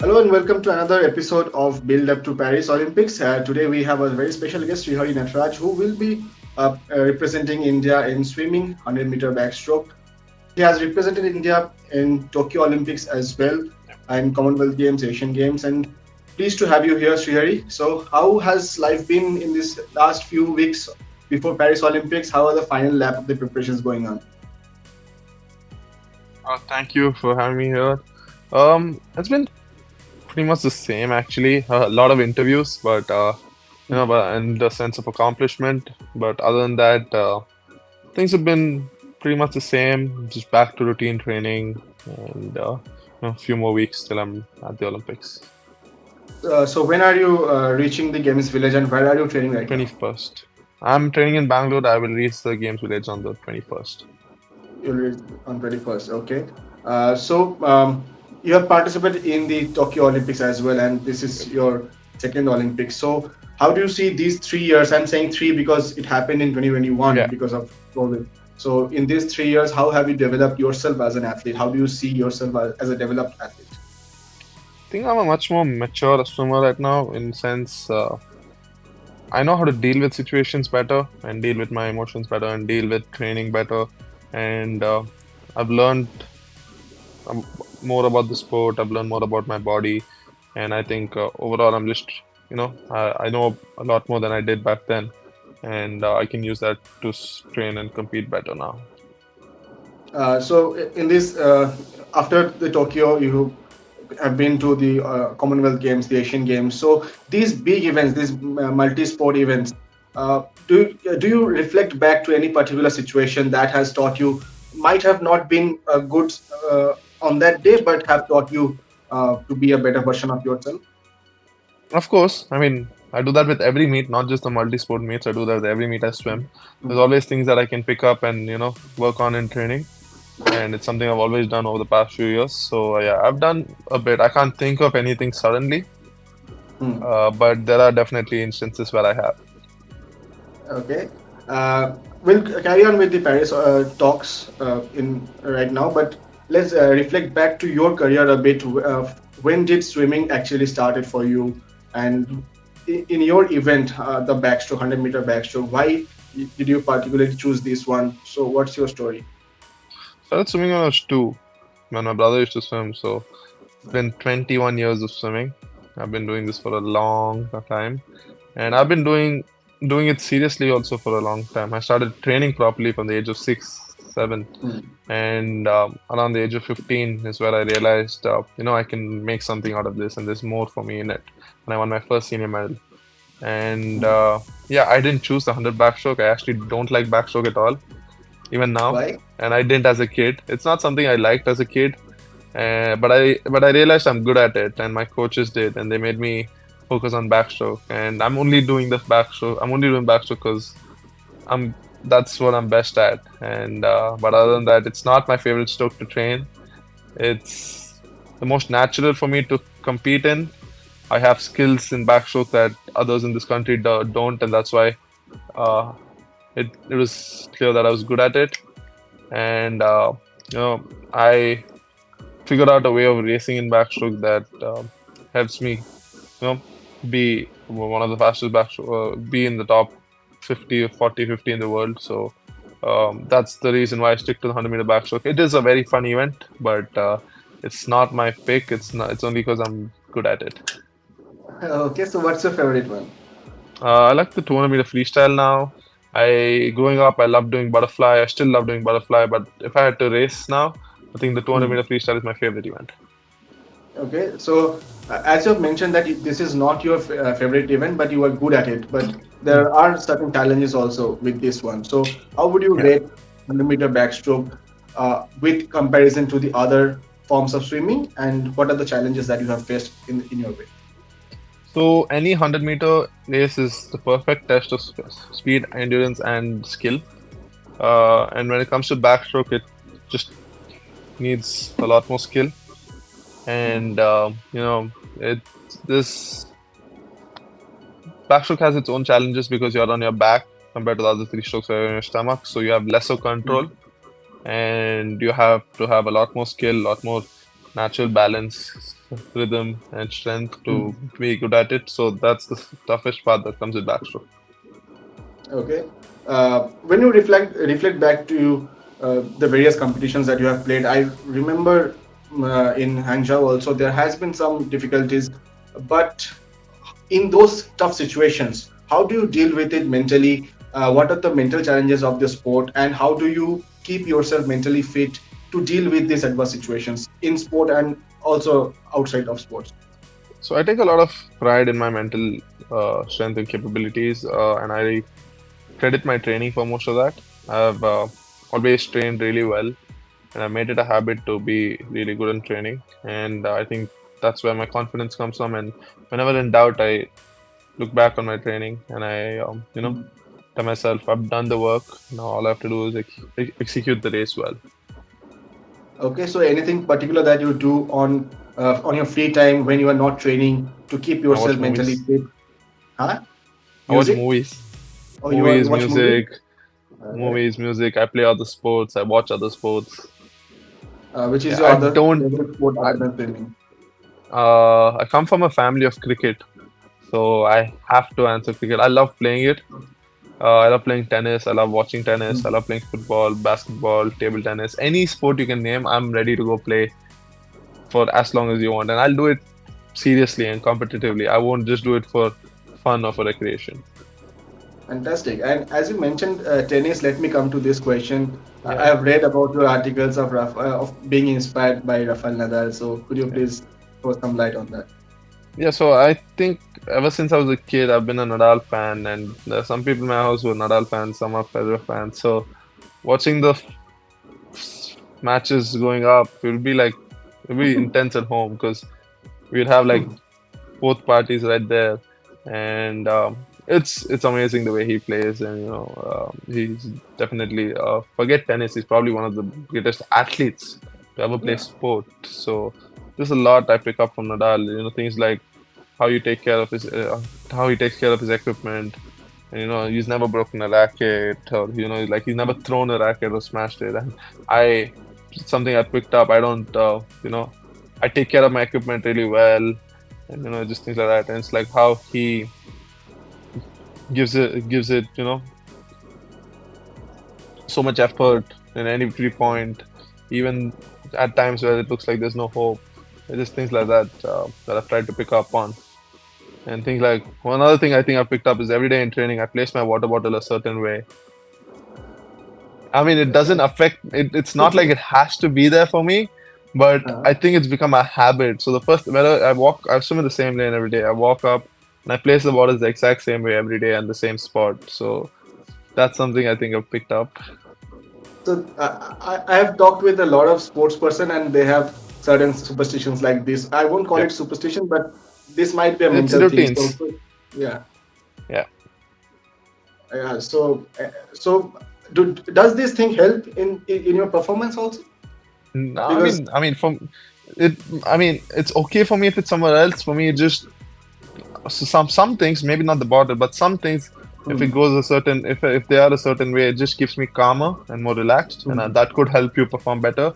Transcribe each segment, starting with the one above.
Hello and welcome to another episode of Build Up to Paris Olympics. Today we have a very special guest, Srihari Nataraj, who will be representing India in swimming, 100-meter backstroke. He has represented India in Tokyo Olympics as well, and Commonwealth Games, Asian Games, and pleased to have you here, Srihari. So, how has life been in this last few weeks before Paris Olympics? How are the final lap of the preparations going on? Thank you for having me here. It's been pretty much the same actually. A lot of interviews, but and the sense of accomplishment. But other than that, things have been pretty much the same. Just back to routine training, and a few more weeks till I'm at the Olympics. So, when are you reaching the Games Village and where are you training right now? 21st. I'm training in Bangalore. I will reach the Games Village on the 21st. You'll reach on 21st. Okay. You have participated in the Tokyo Olympics as well, and this is your second Olympics. So, how do you see these 3 years? I'm saying three because it happened in 2021 Yeah. because of COVID. So, in these 3 years, how have you developed yourself as an athlete? How do you see yourself as a developed athlete? I think I'm a much more mature swimmer right now in sense I know how to deal with situations better and deal with my emotions better and deal with training better. And I've learned um, more about the sport. I've learned more about my body. And I think overall, I'm just, I know a lot more than I did back then. And I can use that to train and compete better now. In this, after the Tokyo, you have been to the Commonwealth Games, the Asian Games. So these big events, these multi-sport events, do you reflect back to any particular situation that has taught you might have not been good on that day, but have taught you to be a better version of yourself? Of course, I mean, I do that with every meet, not just the multi-sport meets. I do that with every meet I swim. There's Mm. always things that I can pick up and, work on in training. And it's something I've always done over the past few years. So yeah, I've done a bit. I can't think of anything suddenly, Mm. but there are definitely instances where I have. Okay. We'll carry on with the Paris talks in right now, but let's reflect back to your career a bit. When did swimming actually started for you? And in your event, the backstroke, 100-meter backstroke, why did you particularly choose this one? So, what's your story? Started swimming when I was two, when my brother used to swim. So it's been 21 years of swimming. I've been doing this for a long time, and I've been doing it seriously also for a long time. I started training properly from the age of 6, 7, Mm. and around the age of 15 is where I realized, I can make something out of this, and there's more for me in it. And I won my first senior medal. And Mm. yeah, I didn't choose the 100 backstroke. I actually don't like backstroke at all, even now, Why? and I didn't as a kid. It's not something I liked as a kid, but I realized I'm good at it, and my coaches did, and they made me focus on backstroke. And I'm only doing this backstroke. I'm only doing backstroke because I'm that's what I'm best at. And but other than that, it's not my favorite stroke to train. It's the most natural for me to compete in. I have skills in backstroke that others in this country don't, and that's why uh, it was clear that I was good at it. And I figured out a way of racing in backstroke that helps me, be one of the fastest backstroke, be in the top 50 or 40, 50 in the world. So that's the reason why I stick to the 100-meter backstroke. It is a very fun event, but it's not my pick. It's not. It's only because I'm good at it. Okay, so what's your favorite one? I like the 200-meter freestyle now. I growing up, I loved doing butterfly. I still love doing butterfly, but if I had to race now, I think the 200 Mm. meter freestyle is my favorite event. Okay, so as you've mentioned that this is not your favorite event, but you are good at it. But Mm. there are certain challenges also with this one. So how would you Yeah. rate 100-meter backstroke with comparison to the other forms of swimming, and what are the challenges that you have faced in your way? So any 100-meter race is the perfect test of speed, endurance, and skill. And when it comes to backstroke, it just needs a lot more skill. And it this backstroke has its own challenges because you're on your back compared to the other three strokes where you're on your stomach, so you have lesser control, and you have to have a lot more skill, a lot more natural balance, rhythm, and strength to Mm. be good at it. So that's the toughest part that comes with backstroke. Okay. When you reflect back to the various competitions that you have played, I remember in Hangzhou also there has been some difficulties, but in those tough situations, how do you deal with it mentally? What are the mental challenges of the sport, and how do you keep yourself mentally fit to deal with these adverse situations in sport and also outside of sports? So I take a lot of pride in my mental strength and capabilities, and I credit my training for most of that. I've always trained really well, and I made it a habit to be really good in training. And I think that's where my confidence comes from. And whenever in doubt, I look back on my training and I tell myself, I've done the work. Now all I have to do is execute the race well. Okay, so anything particular that you do on your free time when you are not training to keep I watch yourself mentally movies. fit? Huh? I watch Music? movies. Or you Movies, watch movie? music, Okay. movies, music. I play other sports. I watch other sports. Which is Yeah, your I other don't. favorite sport I other than swimming? I come from a family of cricket, so I have to answer cricket. I love playing it. I love playing tennis. I love watching tennis. I Mm. love playing football, basketball, table tennis. Any sport you can name, I'm ready to go play for as long as you want. And I'll do it seriously and competitively. I won't just do it for fun or for recreation. Fantastic. And as you mentioned tennis, let me come to this question. I Yeah. have read about your articles of being inspired by Rafael Nadal. So could you Yeah. please throw some light on that? Yeah, so I think ever since I was a kid, I've been a Nadal fan, and there are some people in my house who are Nadal fans, some are Federer fans. So watching the matches going up, it'll be intense at home because we'd have like both parties right there, and it's amazing the way he plays, and he's definitely forget tennis. He's probably one of the greatest athletes to ever play Yeah. sport. So there's a lot I pick up from Nadal. Things like how you take care of how he takes care of his equipment. And, he's never broken a racket, or like he's never thrown a racket or smashed it. And I, something I picked up. I don't, I take care of my equipment really well, and just things like that. And it's like how he gives it so much effort in any 3 point, even at times where it looks like there's no hope. It's just things like that that I've tried to pick up on. And things like one other thing I think I've picked up is every day in training I place my water bottle a certain way. I mean, it doesn't affect it. It's not like it has to be there for me, but Uh, I think it's become a habit. So the first, whether I swim in the same lane every day. I walk up and I place the bottles the exact same way every day and the same spot. So that's something I think I've picked up. so I have talked with a lot of sports person and they have certain superstitions like this. I won't call Yep, it superstition, but this might be a it's mental thing. So routines. yeah, Yeah. yeah. So does this thing help in your performance also? No, Because I mean, from it. I mean, it's okay for me if it's somewhere else. For me, it just some things, maybe not the bottle, but some things, if it mm, goes a certain, if they are a certain way, it just keeps me calmer and more relaxed, and mm, that could help you perform better.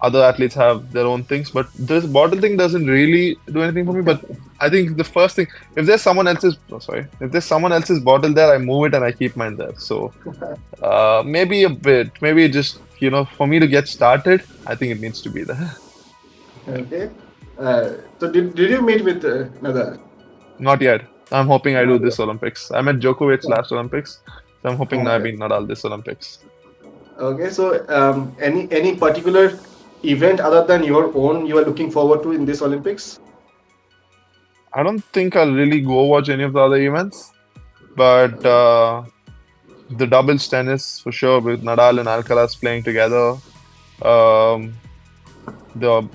Other athletes have their own things, but this bottle thing doesn't really do anything for me. But I think the first thing, if there's someone else's, oh, sorry, if there's someone else's bottle there, I move it and I keep mine there. So maybe a bit, maybe just for me to get started, I think it needs to be there. okay. So did you meet with Nadal? Not yet. I'm hoping I do Not yet. this Olympics. I met Djokovic last Olympics, so I'm hoping I Okay. beat Nadal this Olympics. Okay. So any particular event other than your own you are looking forward to in this Olympics? I don't think I'll really go watch any of the other events, but Okay. the doubles tennis for sure with Nadal and Alcaraz playing together. Um, the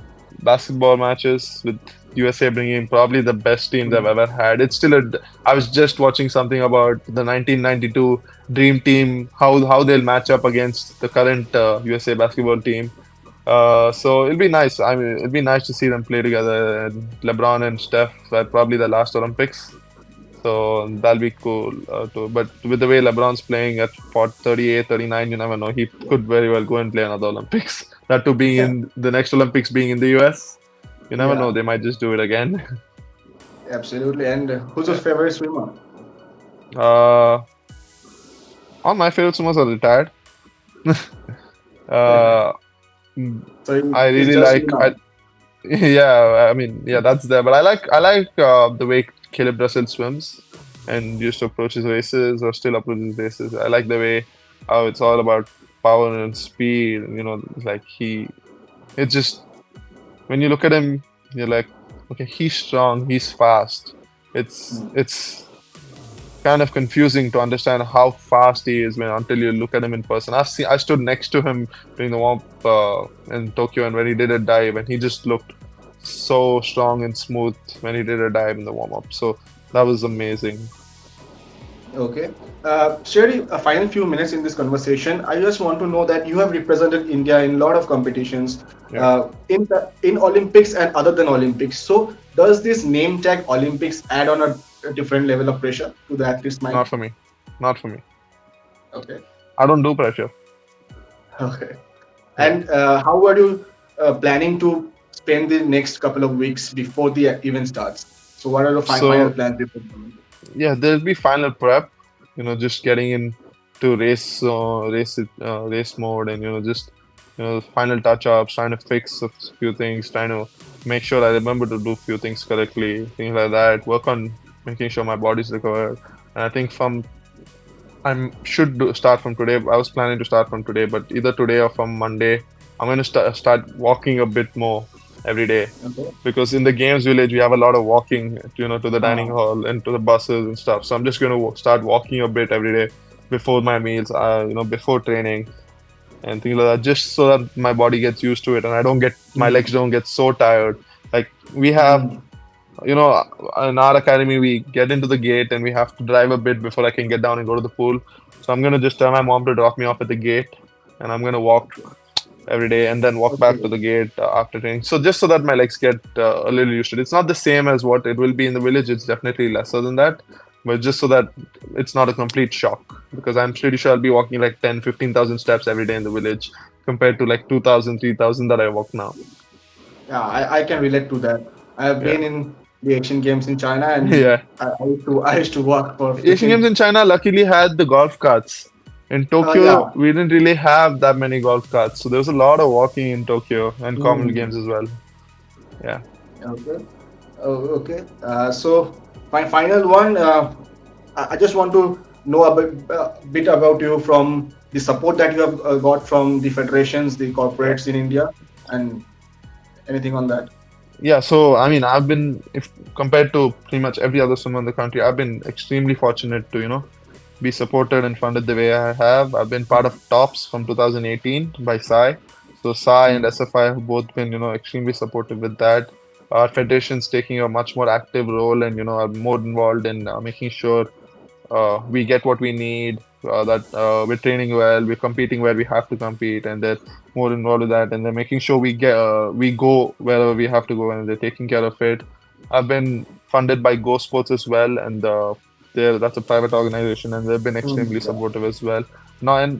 basketball matches with USA bringing probably the best team they've Mm. ever had. It's still a. I was just watching something about the 1992 Dream Team, how they'll match up against the current USA basketball team. So it'll be nice. I mean, it'll be nice to see them play together. And LeBron and Steph at probably the last Olympics. So that'll be cool too. But with the way LeBron's playing at 38, 39, you never know. He could very well go and play another Olympics. That to being Yeah. in the next Olympics being in the US. You never know, Yeah, they might just do it again. absolutely. And who's your Yeah. favorite swimmer? Uh, all my favorite swimmers are retired. Uh, mm, So I it's really just you like now. yeah, I mean, yeah, that's there. But I like the way Caleb Russell swims and used to approach his races or still approaches races. I like the way how it's all about power and speed. Like it's just when you look at him, you're like, okay, he's strong, he's fast. It's kind of confusing to understand how fast he is when until you look at him in person. I stood next to him during the warm up in Tokyo, and when he did a dive, and he just looked so strong and smooth when he did a dive in the warm up. So that was amazing. Okay. Sherry, a final few minutes in this conversation. I just want to know that you have represented India in a lot of competitions, Yeah, in Olympics and other than Olympics. So, does this name tag Olympics add on a different level of pressure to the athlete's mind? not for me, not for me. Okay. I don't do pressure. Okay. Yeah. And how are you planning to spend the next couple of weeks before the event starts? So, what are the final So plans before the event? yeah, there'll be final prep. Just getting in to race mode, and just final touch ups, trying to fix a few things, trying to make sure I remember to do a few things correctly, things like that. Work on making sure my body's recovered. And I think start from today. I was planning to start from today, but either today or from Monday, I'm going to start walking a bit more every day. Okay. Because in the games village, we have a lot of walking, to the dining Uh, hall and to the buses and stuff. So I'm just going to start walking a bit every day before my meals, before training and things like that, just so that my body gets used to it and my legs mm, don't get so tired. Like we have mm. you know, in our academy, we get into the gate and we have to drive a bit before I can get down and go to the pool. So I'm gonna just tell my mom to drop me off at the gate, and I'm gonna walk every day and then walk back to Okay. the gate after training. So just so that my legs get a little used to it. It's not the same as what it will be in the village. It's definitely lesser than that, but just so that it's not a complete shock. Because I'm pretty sure I'll be walking like 10, 15,000 steps every day in the village compared to like 2,000, 3,000 that I walk now. Yeah, I can relate to that. I have Yeah. been in the Asian Games in China, and Yeah. I used to walk for Asian Games 15. in China luckily had the golf carts. In Yeah. Tokyo, we didn't really have that many golf carts, so there was a lot of walking in Tokyo and Commonwealth Hmm. Games as well. Yeah. Okay. Oh, okay. So my final one. I just want to know a bit about you from the support that you have got from the federations, the Yeah. corporates in India, and anything on that. Yeah, so I mean, I've been, if compared to pretty much every other swimmer in the country, I've been extremely fortunate to, be supported and funded the way I have. I've been part of TOPS from 2018 by Sai. So Sai and Mm. SFI have both been, extremely supportive with that. Our federation's taking a much more active role and, are more involved in making sure we get what we need, that we're training well, we're competing where we have to compete, and they're more involved with that, and they're making sure we go wherever we have to go, and they're taking care of it. I've been funded by Go Sports as well, and that's a private organization, and they've been extremely Mm. Yeah. supportive as well. Now, and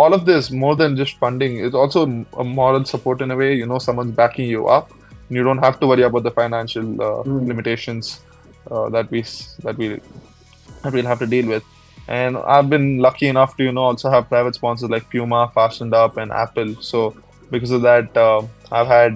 all of this, more than just funding, is also a moral support in a way. Someone's backing you up, and you don't have to worry about the financial Mm. limitations that we'll have to deal with. And I've been lucky enough to, also have private sponsors like Puma, Fastened Up, and Apple. So because of that, I've had,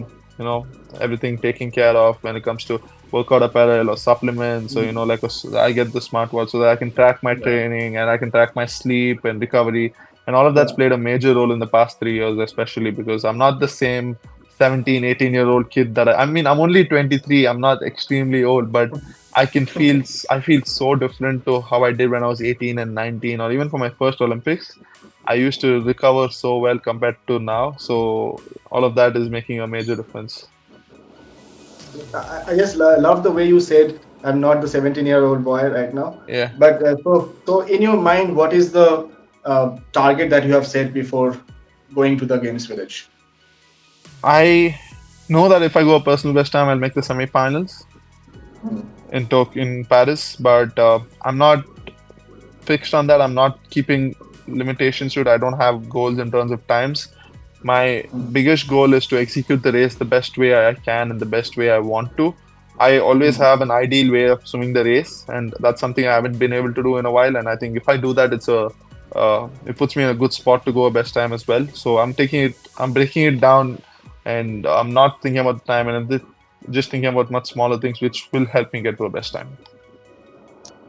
everything taken care of when it comes to workout apparel or supplements. So, Mm. I get the smartwatch so that I can track my Yeah. training and I can track my sleep and recovery. And all of that's Yeah. played a major role in the past 3 years, especially because I'm not the same 17, 18-year-old kid I mean, I'm only 23. I'm not extremely old, but I feel so different to how I did when I was 18 and 19, or even for my first Olympics. I used to recover so well compared to now. So all of that is making a major difference. I just love the way you said I'm not the 17-year-old boy right now. Yeah. But so in your mind, what is the target that you have set before going to the games village? I know that if I go a personal best time, I'll make the semifinals Mm. in Paris, but I'm not fixed on that. I'm not keeping limitations to it. I don't have goals in terms of times. My biggest goal is to execute the race the best way I can and the best way I want to. I always have an ideal way of swimming the race, and that's something I haven't been able to do in a while. And I think if I do that, it puts me in a good spot to go a best time as well. So I'm breaking it down, and I'm not thinking about the time, and just thinking about much smaller things, which will help me get to a best time.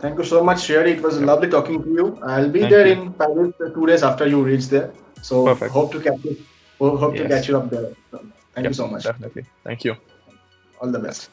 Thank you so much, Srihari. It was Yeah. lovely talking to you. I'll be Thank there you. in Paris 2 days after you reach there. So Perfect. hope to catch you. Hope to catch Yes. you up there. So, thank Yep, you so much. definitely. Thank you. All the best.